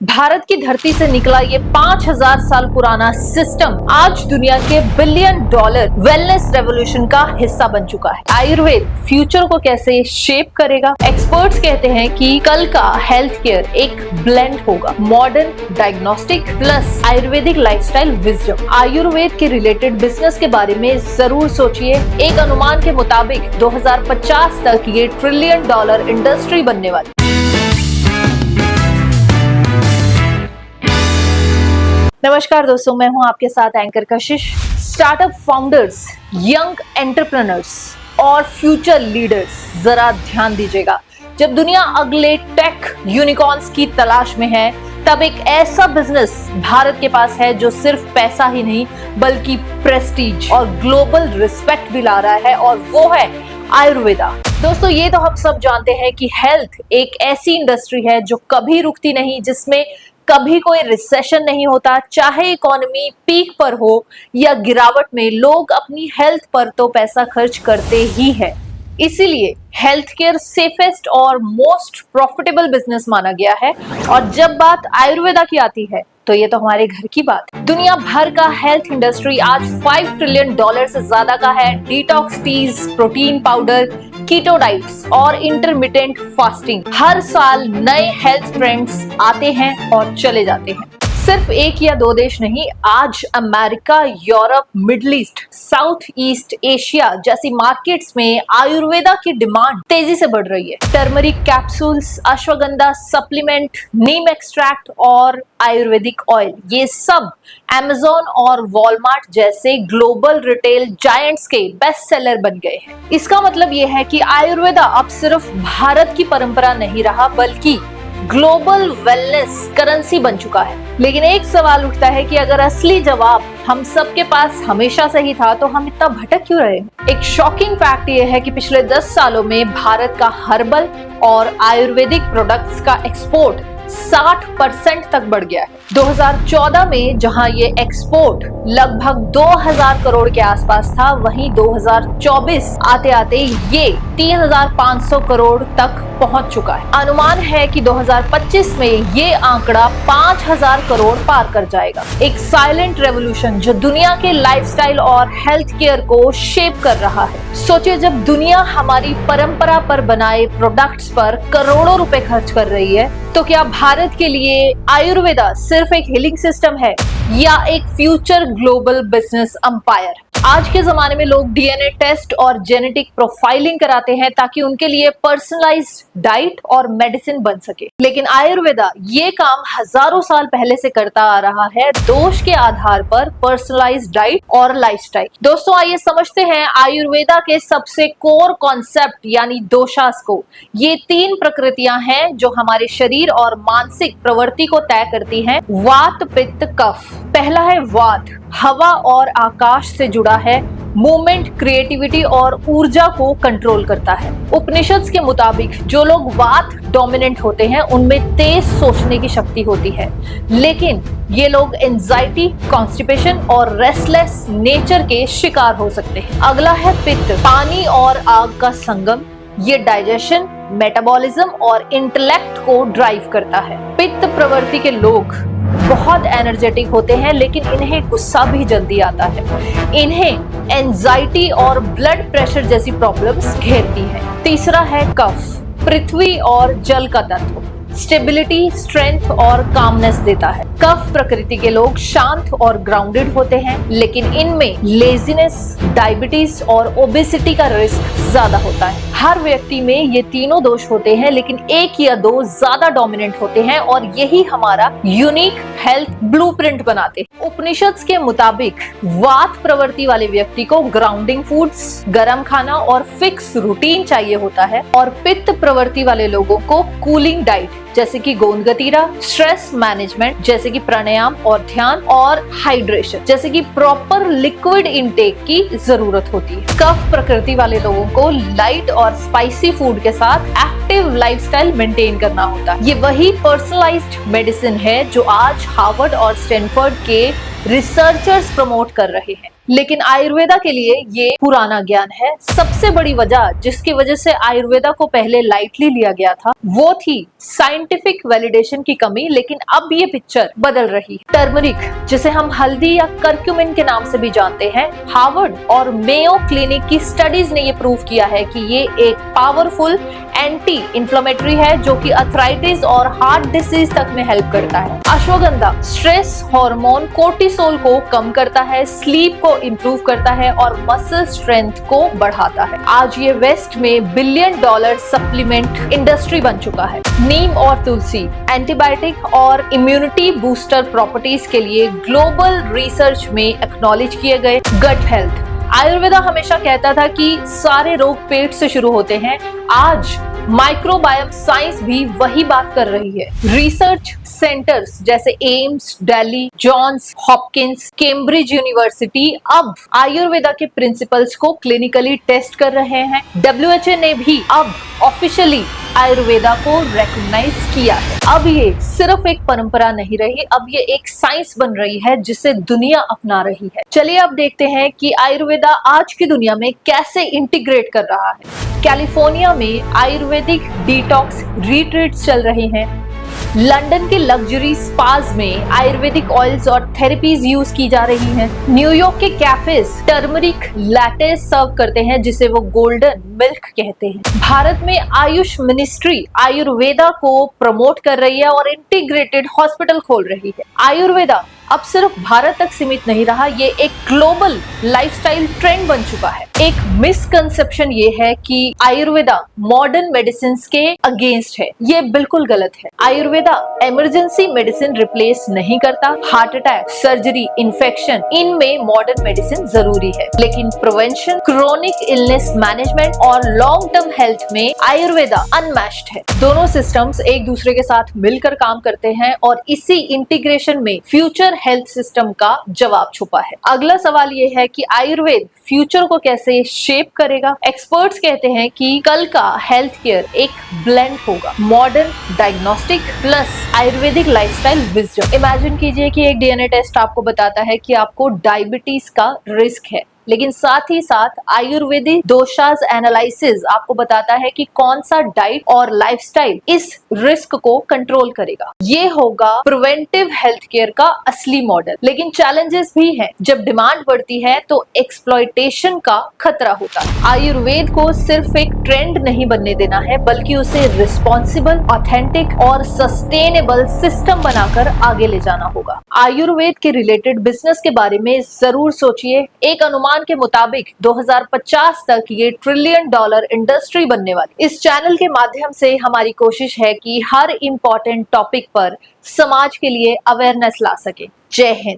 भारत की धरती से निकला ये 5000 साल पुराना सिस्टम आज दुनिया के बिलियन डॉलर वेलनेस रेवोल्यूशन का हिस्सा बन चुका है। आयुर्वेद फ्यूचर को कैसे शेप करेगा? एक्सपर्ट्स कहते हैं कि कल का हेल्थ केयर एक ब्लेंड होगा, modern diagnostic plus Ayurvedic lifestyle wisdom. Ayurveda के रिलेटेड बिजनेस के बारे में जरूर सोचिए। एक अनुमान के मुताबिक 2050 तक ये $1 ट्रिलियन इंडस्ट्री बनने वाली। नमस्कार दोस्तों, मैं हूं आपके साथ एंकर कशिश। स्टार्टअप फाउंडर्स, यंग एंटरप्रेन्योर्स और फ्यूचर लीडर्स, जरा ध्यान दीजिएगा। जब दुनिया अगले टेक यूनिकॉर्न्स की तलाश में है, तब एक ऐसा बिजनेस भारत के पास है जो सिर्फ पैसा ही नहीं बल्कि प्रेस्टीज और ग्लोबल रिस्पेक्ट भी ला रहा है, और वो है आयुर्वेदा। दोस्तों, ये तो हम सब जानते हैं कि हेल्थ एक ऐसी इंडस्ट्री है जो कभी रुकती नहीं, जिसमें कभी कोई रिसेशन नहीं होता। चाहे इकोनॉमी पीक पर हो या गिरावट में, लोग अपनी हेल्थ पर तो पैसा खर्च करते ही है। इसीलिए हेल्थ केयर सेफेस्ट और मोस्ट प्रॉफिटेबल बिजनेस माना गया है। और जब बात आयुर्वेदा की आती है तो ये तो हमारे घर की बात है। दुनिया भर का हेल्थ इंडस्ट्री आज $5 ट्रिलियन से ज्यादा का है। डिटॉक्स टीज, प्रोटीन पाउडर, कीटो डाइट्स और इंटरमिटेंट फास्टिंग, हर साल नए हेल्थ ट्रेंड्स आते हैं और चले जाते हैं। सिर्फ एक या दो देश नहीं, आज America, Europe, middle east, south east Asia जैसी मार्केट्स में आयुर्वेदा की डिमांड तेजी से बढ़ रही है। टर्मरिक कैप्सूल्स, अश्वगंधा सप्लीमेंट, नीम एक्सट्रैक्ट और आयुर्वेदिक ऑयल, ये सब अमेज़न और वॉलमार्ट जैसे ग्लोबल रिटेल जायंट्स के बेस्ट सेलर बन गए हैं। इसका मतलब ये है कि आयुर्वेदा अब सिर्फ भारत की परंपरा नहीं रहा, बल्कि ग्लोबल वेलनेस करेंसी बन चुका है। लेकिन एक सवाल उठता है कि अगर असली जवाब हम सबके पास हमेशा से ही था, तो हम इतना भटक क्यों रहे? एक शॉकिंग फैक्ट ये है कि पिछले 10 सालों में भारत का हर्बल और आयुर्वेदिक प्रोडक्ट्स का एक्सपोर्ट 60% तक बढ़ गया है। 2014 में जहां ये एक्सपोर्ट लगभग 2000 करोड़ के आसपास था, वहीं 2024 आते आते ये 3500 करोड़ तक पहुंच चुका है। अनुमान है कि 2025 में ये आंकड़ा 5000 करोड़ पार कर जाएगा। एक साइलेंट रेवोल्यूशन जो दुनिया के लाइफस्टाइल और हेल्थ केयर को शेप कर रहा है। सोचिए, जब दुनिया हमारी परंपरा पर बनाए प्रोडक्ट्स पर करोड़ों रुपए खर्च कर रही है, तो क्या भारत के लिए आयुर्वेदा सिर्फ एक हीलिंग सिस्टम है या एक फ्यूचर ग्लोबल बिजनेस अंपायर? आज के जमाने में लोग डीएनए टेस्ट और जेनेटिक प्रोफाइलिंग कराते हैं ताकि उनके लिए पर्सनलाइज्ड डाइट और मेडिसिन बन सके। लेकिन आयुर्वेदा ये काम हजारों साल पहले से करता आ रहा है, दोष के आधार पर पर्सनलाइज्ड डाइट और लाइफस्टाइल। दोस्तों, आइए समझते हैं आयुर्वेदा के सबसे कोर कॉन्सेप्ट यानी दोषास को। ये 3 प्रकृतियां हैं जो हमारे शरीर और मानसिक प्रवृत्ति को तय करती हैं। वात, पित्त, कफ। पहला है वात, हवा और आकाश से जुड़ा है, मूवमेंट, क्रिएटिविटी और ऊर्जा को कंट्रोल करता है। उपनिषद के मुताबिक जो लोग वात डोमिनेंट होते हैं, उनमें तेज सोचने की शक्ति होती है, लेकिन ये लोग एंजाइटी, कॉन्स्टिपेशन और रेस्टलेस नेचर के शिकार हो सकते हैं। अगला है पित्त, पानी और आग का संगम। ये डाइजेशन, मेटाबॉलिज्म और इंटेलेक्ट को ड्राइव करता है। पित्त प्रवृत्ति के लोग बहुत एनर्जेटिक होते हैं, लेकिन इन्हें गुस्सा भी जल्दी आता है। इन्हें एंजाइटी और ब्लड प्रेशर जैसी प्रॉब्लम्स घेरती हैं। तीसरा है कफ, पृथ्वी और जल का तत्व, स्टेबिलिटी, स्ट्रेंथ और कामनेस देता है। कफ प्रकृति के लोग शांत और ग्राउंडेड होते हैं, लेकिन इनमें लेजीनेस, डायबिटीज और ओबेसिटी का रिस्क ज्यादा होता है। हर व्यक्ति में ये तीनों दोष होते हैं, लेकिन 1 या 2 ज्यादा डोमिनेंट होते हैं, और यही हमारा यूनिक हेल्थ ब्लूप्रिंट बनाते हैं। उपनिषद के मुताबिक वात प्रवृत्ति वाले व्यक्ति को ग्राउंडिंग फूड्स, गर्म खाना और फिक्स रूटीन चाहिए होता है, और पित्त प्रवृत्ति वाले लोगों को कूलिंग डाइट जैसे कि गोंदगतीरा, स्ट्रेस मैनेजमेंट जैसे कि प्राणायाम और ध्यान, और हाइड्रेशन जैसे कि प्रॉपर लिक्विड इनटेक की जरूरत होती है। कफ प्रकृति वाले लोगों को लाइट और स्पाइसी फूड के साथ एक्टिव लाइफस्टाइल मेंटेन करना होता है। ये वही पर्सनलाइज्ड मेडिसिन है जो आज हार्वर्ड और स्टैनफोर्ड के रिसर्चर्स प्रमोट कर रहे हैं। लेकिन आयुर्वेदा के लिए ये पुराना ज्ञान है। सबसे बड़ी वजह जिसकी वजह से आयुर्वेदा को पहले लाइटली लिया गया था वो थी साइंटिफिक वैलिडेशन की कमी। लेकिन अब ये पिक्चर बदल रही है। टर्मरिक, जिसे हम हल्दी या कर्क्यूमिन के नाम से भी जानते हैं, हार्वर्ड और मेयो क्लिनिक की स्टडीज ने ये प्रूव किया है कि ये एक पावरफुल एंटी इंफ्लेमेटरी है जो कि अर्थराइटिस और हार्ट डिसीज तक में हेल्प करता है। अश्वगंधा स्ट्रेस हार्मोन कोर्टिसोल को कम करता है, स्लीप को इंप्रूव करता है और मसल स्ट्रेंथ को बढ़ाता है। आज ये वेस्ट में $1 बिलियन सप्लीमेंट इंडस्ट्री बन चुका है। नीम और तुलसी एंटीबायोटिक और इम्यूनिटी बूस्टर प्रॉपर्टीज के लिए ग्लोबल रिसर्च में एक्नॉलेज किए गए। गट हेल्थ, आयुर्वेदा हमेशा कहता था कि सारे रोग पेट से शुरू होते हैं। आज माइक्रोबायोम साइंस भी वही बात कर रही है। रिसर्च सेंटर्स जैसे AIIMS Delhi, Johns Hopkins, Cambridge University अब आयुर्वेदा के प्रिंसिपल्स को क्लिनिकली टेस्ट कर रहे हैं। WHO ने भी अब ऑफिशियली आयुर्वेदा को रिकॉग्नाइज किया है। अब ये सिर्फ एक परंपरा नहीं रही, अब ये एक साइंस बन रही है जिसे दुनिया अपना रही है। चलिए अब देखते हैं कि आयुर्वेदा आज की दुनिया में कैसे इंटीग्रेट कर रहा है। कैलिफोर्निया में आयुर्वेदिक डिटॉक्स रिट्रीट्स चल रहे हैं। लंदन के लग्जरी स्पास में आयुर्वेदिक ऑयल्स और थेरेपीज यूज की जा रही हैं। न्यूयॉर्क के कैफेज टर्मरिक लैटे सर्व करते हैं जिसे वो गोल्डन मिल्क कहते हैं। भारत में आयुष मिनिस्ट्री आयुर्वेदा को प्रमोट कर रही है और इंटीग्रेटेड हॉस्पिटल खोल रही है। आयुर्वेदा अब सिर्फ भारत तक सीमित नहीं रहा, ये एक ग्लोबल लाइफस्टाइल ट्रेंड बन चुका है। एक मिसकंसेप्शन ये है कि आयुर्वेदा मॉडर्न मेडिसिन के अगेंस्ट है, ये बिल्कुल गलत है। आयुर्वेदा इमरजेंसी मेडिसिन रिप्लेस नहीं करता। हार्ट अटैक, सर्जरी, इन्फेक्शन, इनमें मॉडर्न मेडिसिन जरूरी है, लेकिन प्रिवेंशन, क्रोनिक इलनेस मैनेजमेंट और लॉन्ग टर्म हेल्थ में आयुर्वेदा अनमैच्ड है। दोनों सिस्टम्स एक दूसरे के साथ मिलकर काम करते हैं और इसी इंटीग्रेशन में फ्यूचर हेल्थ सिस्टम का जवाब छुपा है। अगला सवाल ये है कि आयुर्वेद फ्यूचर को कैसे शेप करेगा। एक्सपर्ट्स कहते हैं कि कल का हेल्थ केयर एक ब्लेंड होगा, modern diagnostic plus Ayurvedic lifestyle wisdom. Imagine कीजिए कि एक DNA टेस्ट आपको बताता है कि आपको डायबिटीज का रिस्क है, लेकिन साथ ही साथ आयुर्वेदिक दोषाज एनालिसिस आपको बताता है कि कौन सा डाइट और लाइफस्टाइल इस रिस्क को कंट्रोल करेगा। ये होगा प्रिवेंटिव हेल्थ केयर का असली मॉडल। लेकिन चैलेंजेस भी हैं। जब डिमांड बढ़ती है तो एक्सप्लॉयटेशन का खतरा होता है। आयुर्वेद को सिर्फ एक ट्रेंड नहीं बनने देना है, बल्कि उसे रिस्पॉन्सिबल, ऑथेंटिक और सस्टेनेबल सिस्टम बनाकर आगे ले जाना होगा। आयुर्वेद के रिलेटेड बिजनेस के बारे में जरूर सोचिए। एक अनुमान के मुताबिक 2050 तक ये $1 ट्रिलियन इंडस्ट्री बनने वाली। इस चैनल के माध्यम से हमारी कोशिश है कि हर इंपॉर्टेंट टॉपिक पर समाज के लिए अवेयरनेस ला सके। जय हिंद।